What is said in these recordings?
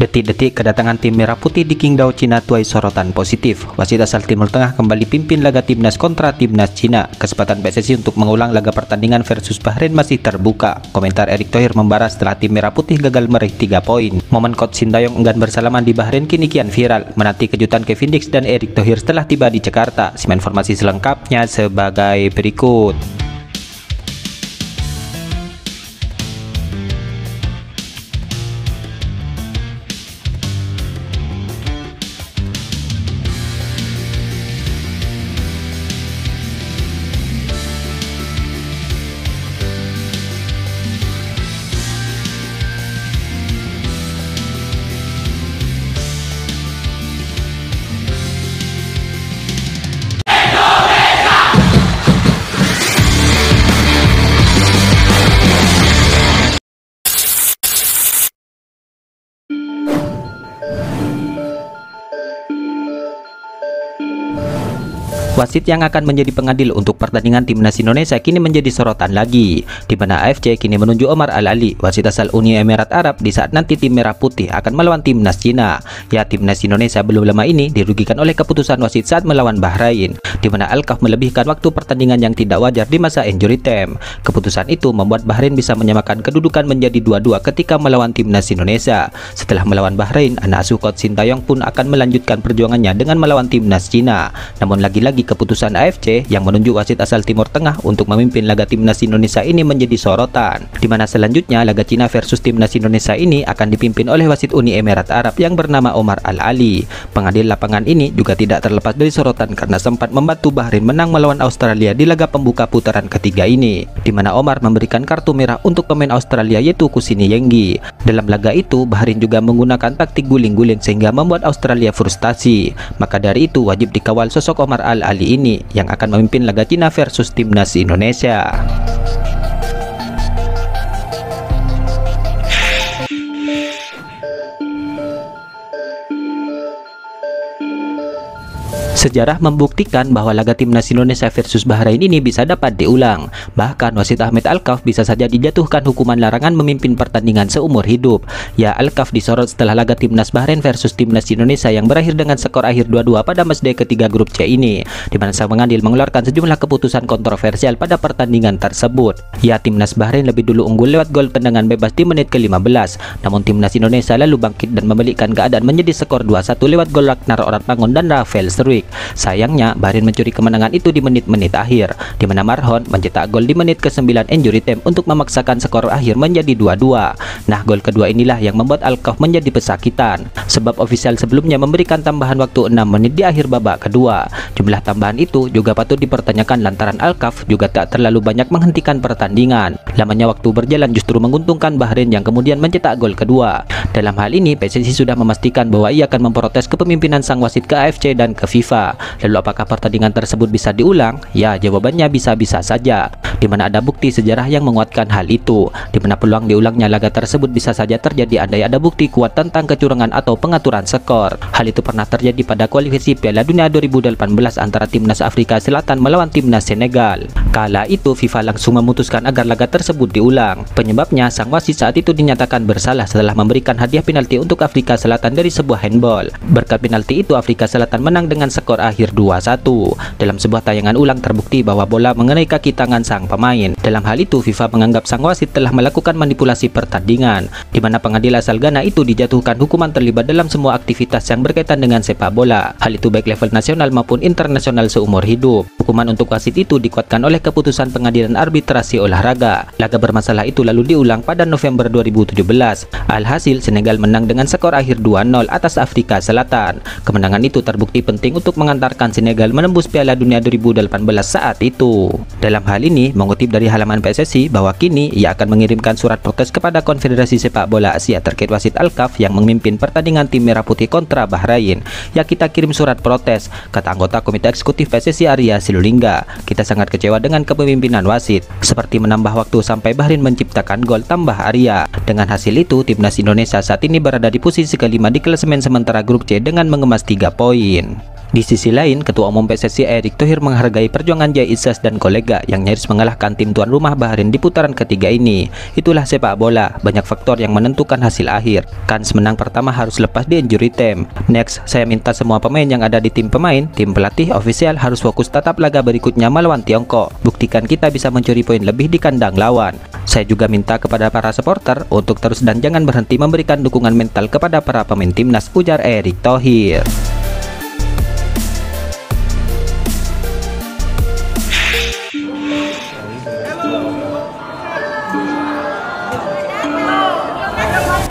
Detik-detik kedatangan tim Merah Putih di Qingdao, Cina tuai sorotan positif. Wasit asal Timur Tengah kembali pimpin laga timnas kontra timnas Cina. Kesempatan PSSI untuk mengulang laga pertandingan versus Bahrain masih terbuka. Komentar Erick Thohir membara setelah tim Merah Putih gagal meraih 3 poin. Momen Coach Sintayong enggan bersalaman di Bahrain kini kian viral. Menanti kejutan Kevin Dix dan Erick Thohir setelah tiba di Jakarta. Simak informasi selengkapnya sebagai berikut. Wasit yang akan menjadi pengadil untuk pertandingan timnas Indonesia kini menjadi sorotan lagi, di mana AFC kini menunjuk Omar Al-Ali, wasit asal Uni Emirat Arab, di saat nanti tim Merah Putih akan melawan timnas Cina. Ya, timnas Indonesia belum lama ini dirugikan oleh keputusan wasit saat melawan Bahrain, di mana Al-Kaf melebihkan waktu pertandingan yang tidak wajar di masa injury time. Keputusan itu membuat Bahrain bisa menyamakan kedudukan menjadi 2-2 ketika melawan timnas Indonesia. Setelah melawan Bahrain, anak asuh Coach Sintayong pun akan melanjutkan perjuangannya dengan melawan timnas Cina. Namun lagi-lagi keputusan AFC yang menunjuk wasit asal Timur Tengah untuk memimpin laga timnas Indonesia ini menjadi sorotan, di mana selanjutnya laga Cina versus timnas Indonesia ini akan dipimpin oleh wasit Uni Emirat Arab yang bernama Omar Al-Ali. Pengadil lapangan ini juga tidak terlepas dari sorotan karena sempat membantu Bahrain menang melawan Australia di laga pembuka putaran ketiga ini, di mana Omar memberikan kartu merah untuk pemain Australia yaitu Kusini Yenggi. Dalam laga itu Bahrain juga menggunakan taktik guling-guling sehingga membuat Australia frustasi. Maka dari itu wajib dikawal sosok Omar Al-Ali ini yang akan memimpin laga Cina versus timnas Indonesia. Sejarah membuktikan bahwa laga timnas Indonesia versus Bahrain ini bisa dapat diulang. Bahkan wasit Ahmed Al-Kaf bisa saja dijatuhkan hukuman larangan memimpin pertandingan seumur hidup. Ya, Al-Kaf disorot setelah laga timnas Bahrain versus timnas Indonesia yang berakhir dengan skor akhir 2-2 pada matchday ketiga grup C ini, di mana sang pengadil mengeluarkan sejumlah keputusan kontroversial pada pertandingan tersebut. Ya, timnas Bahrain lebih dulu unggul lewat gol tendangan bebas di menit ke-15. Namun timnas Indonesia lalu bangkit dan membalikkan keadaan menjadi skor 2-1 lewat gol Ragnar Oratmangun dan Rafael Struijk. Sayangnya Bahrain mencuri kemenangan itu di menit-menit akhir, di mana Marhon mencetak gol di menit ke-9 injury time untuk memaksakan skor akhir menjadi 2-2. Nah, gol kedua inilah yang membuat Al-Kaf menjadi pesakitan, sebab ofisial sebelumnya memberikan tambahan waktu 6 menit di akhir babak kedua. Jumlah tambahan itu juga patut dipertanyakan lantaran Al-Kaf juga tak terlalu banyak menghentikan pertandingan. Lamanya waktu berjalan justru menguntungkan Bahrain yang kemudian mencetak gol kedua. Dalam hal ini PSSI sudah memastikan bahwa ia akan memprotes kepemimpinan sang wasit ke AFC dan ke FIFA. Lalu apakah pertandingan tersebut bisa diulang? Ya, jawabannya bisa-bisa saja, di mana ada bukti sejarah yang menguatkan hal itu, di mana peluang diulangnya laga tersebut bisa saja terjadi andai ada bukti kuat tentang kecurangan atau pengaturan skor. Hal itu pernah terjadi pada kualifikasi Piala Dunia 2018 antara timnas Afrika Selatan melawan timnas Senegal. Kala itu FIFA langsung memutuskan agar laga tersebut diulang. Penyebabnya sang wasit saat itu dinyatakan bersalah setelah memberikan hadiah penalti untuk Afrika Selatan dari sebuah handball. Berkat penalti itu Afrika Selatan menang dengan skor akhir 2-1. Dalam sebuah tayangan ulang terbukti bahwa bola mengenai kaki tangan sang pemain. Dalam hal itu FIFA menganggap sang wasit telah melakukan manipulasi pertandingan, di mana pengadil asal Ghana itu dijatuhkan hukuman terlibat dalam semua aktivitas yang berkaitan dengan sepak bola. Hal itu baik level nasional maupun internasional seumur hidup. Hukuman untuk wasit itu dikuatkan oleh keputusan pengadilan arbitrasi olahraga. Laga bermasalah itu lalu diulang pada November 2017. Alhasil Senegal menang dengan skor akhir 2-0 atas Afrika Selatan. Kemenangan itu terbukti penting untuk mengantarkan Senegal menembus Piala Dunia 2018 saat itu. Dalam hal ini mengutip dari halaman PSSI bahwa kini ia akan mengirimkan surat protes kepada Konfederasi Sepak Bola Asia terkait wasit Al-Kaf yang memimpin pertandingan tim Merah Putih kontra Bahrain. Ya, kita kirim surat protes, kata anggota Komite Eksekutif PSSI Arya Sinulinga. Kita sangat kecewa dengan kepemimpinan wasit, seperti menambah waktu sampai Bahrain menciptakan gol, tambah Arya. Dengan hasil itu timnas Indonesia saat ini berada di posisi kelima di klasemen sementara grup C dengan mengemas 3 poin. Di Sisi lain, Ketua Umum PSSI Erick Thohir menghargai perjuangan Jay Izzas dan kolega yang nyaris mengalahkan tim tuan rumah Bahrain di putaran ketiga ini. Itulah sepak bola, banyak faktor yang menentukan hasil akhir. Kans menang pertama harus lepas di injury time. Next, saya minta semua pemain yang ada di tim pemain, tim pelatih, ofisial harus fokus tatap laga berikutnya melawan Tiongkok. Buktikan kita bisa mencuri poin lebih di kandang lawan. Saya juga minta kepada para supporter untuk terus dan jangan berhenti memberikan dukungan mental kepada para pemain timnas, ujar Erick Thohir.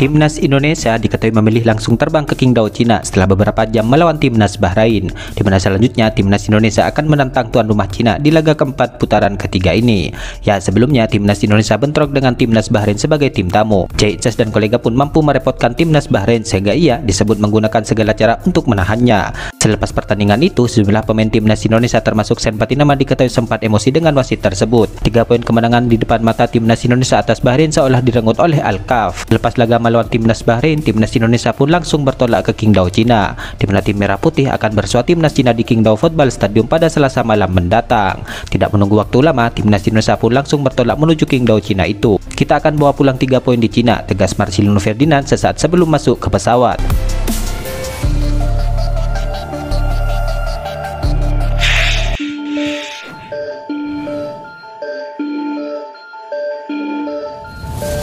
Timnas Indonesia diketahui memilih langsung terbang ke Qingdao, Cina setelah beberapa jam melawan Timnas Bahrain, di mana selanjutnya Timnas Indonesia akan menantang tuan rumah Cina di laga keempat putaran ketiga ini. Ya, sebelumnya Timnas Indonesia bentrok dengan Timnas Bahrain sebagai tim tamu. Jay Izzas dan kolega pun mampu merepotkan Timnas Bahrain sehingga ia disebut menggunakan segala cara untuk menahannya. Selepas pertandingan itu, sejumlah pemain Timnas Indonesia termasuk Sen Patinama diketahui sempat emosi dengan wasit tersebut. 3 poin kemenangan di depan mata Timnas Indonesia atas Bahrain seolah direnggut oleh Al-Kaf. Lepas laga melawan Timnas Bahrain, Timnas Indonesia pun langsung bertolak ke Qingdao, Cina, di mana tim Merah Putih akan bersua Timnas Cina di Qingdao Football Stadium pada Selasa malam mendatang. Tidak menunggu waktu lama, Timnas Indonesia pun langsung bertolak menuju Qingdao, Cina itu. Kita akan bawa pulang 3 poin di Cina, tegas Marcelino Ferdinand sesaat sebelum masuk ke pesawat.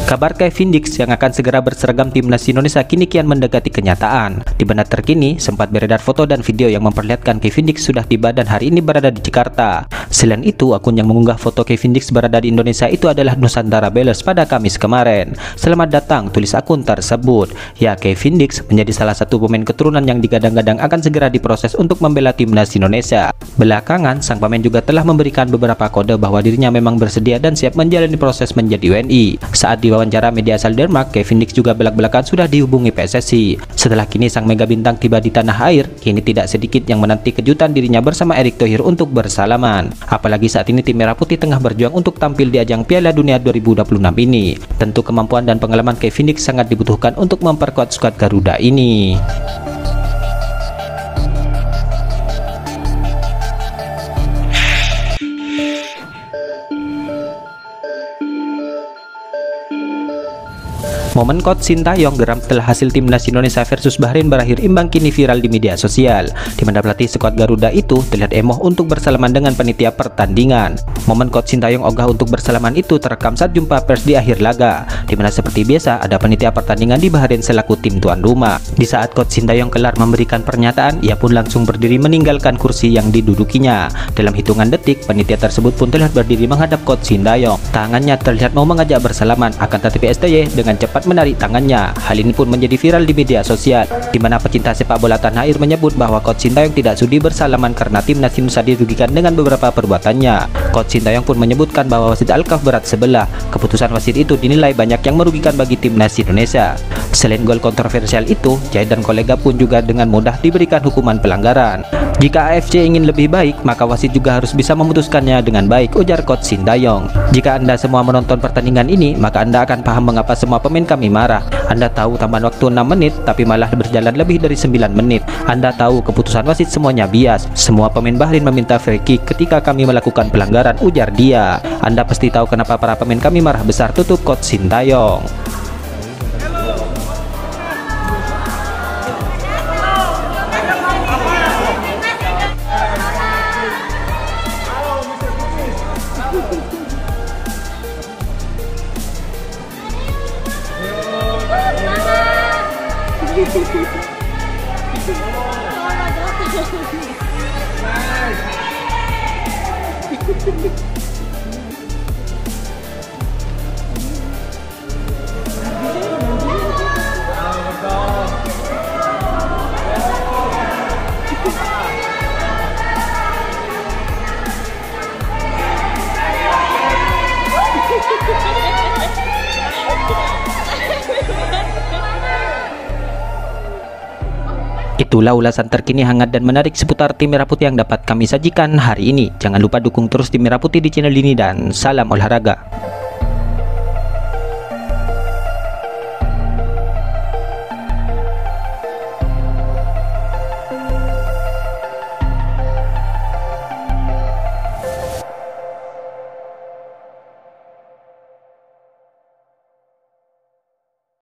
Kabar Kevin Dix yang akan segera berseragam Timnas Indonesia kini kian mendekati kenyataan. Di benar terkini, sempat beredar foto dan video yang memperlihatkan Kevin Dix sudah tiba dan hari ini berada di Jakarta. Selain itu, akun yang mengunggah foto Kevin Dix berada di Indonesia itu adalah Nusantara Bellers pada Kamis kemarin. Selamat datang, tulis akun tersebut. Ya, Kevin Dix menjadi salah satu pemain keturunan yang digadang-gadang akan segera diproses untuk membela Timnas Indonesia. Belakangan, sang pemain juga telah memberikan beberapa kode bahwa dirinya memang bersedia dan siap menjalani proses menjadi WNI. Saat diwawancara media asal Denmark, Kevin Dix juga belak-belakan sudah dihubungi PSSI. Setelah kini sang mega bintang tiba di tanah air, kini tidak sedikit yang menanti kejutan dirinya bersama Erick Thohir untuk bersalaman. Apalagi saat ini tim Merah Putih tengah berjuang untuk tampil di ajang Piala Dunia 2026 ini. Tentu kemampuan dan pengalaman Kevin Dix sangat dibutuhkan untuk memperkuat skuad Garuda ini. Momen Coach Sintayong geram setelah hasil Timnas Indonesia versus Bahrain berakhir imbang kini viral di media sosial, di mana pelatih skuad Garuda itu terlihat emoh untuk bersalaman dengan panitia pertandingan. Momen Coach Sintayong ogah untuk bersalaman itu terekam saat jumpa pers di akhir laga, di mana seperti biasa ada panitia pertandingan di Bahrain selaku tim tuan rumah. Di saat Coach Sintayong kelar memberikan pernyataan, ia pun langsung berdiri meninggalkan kursi yang didudukinya. Dalam hitungan detik, panitia tersebut pun terlihat berdiri menghadap Coach Sintayong. Tangannya terlihat mau mengajak bersalaman, akan tetapi STY dengan cepat menarik tangannya. Hal ini pun menjadi viral di media sosial, di mana pecinta sepak bola tanah air menyebut bahwa Coach Sintayong tidak sudi bersalaman karena Timnas Indonesia dirugikan dengan beberapa perbuatannya. Coach Sintayong pun menyebutkan bahwa wasit Al-Kaf berat sebelah. Keputusan wasit itu dinilai banyak yang merugikan bagi Timnas Indonesia. Selain gol kontroversial itu, Jay dan kolega pun juga dengan mudah diberikan hukuman pelanggaran. Jika AFC ingin lebih baik, maka wasit juga harus bisa memutuskannya dengan baik, ujar Coach Sintayong. Jika Anda semua menonton pertandingan ini, maka Anda akan paham mengapa semua pemain kami marah. Anda tahu tambahan waktu 6 menit, tapi malah berjalan lebih dari 9 menit. Anda tahu keputusan wasit semuanya bias. Semua pemain Bahrain meminta free kick ketika kami melakukan pelanggaran, ujar dia. Anda pasti tahu kenapa para pemain kami marah besar, tutup Coach Sintayong. Itulah ulasan terkini hangat dan menarik seputar tim Merah Putih yang dapat kami sajikan hari ini. Jangan lupa dukung terus tim Merah Putih di channel ini dan salam olahraga.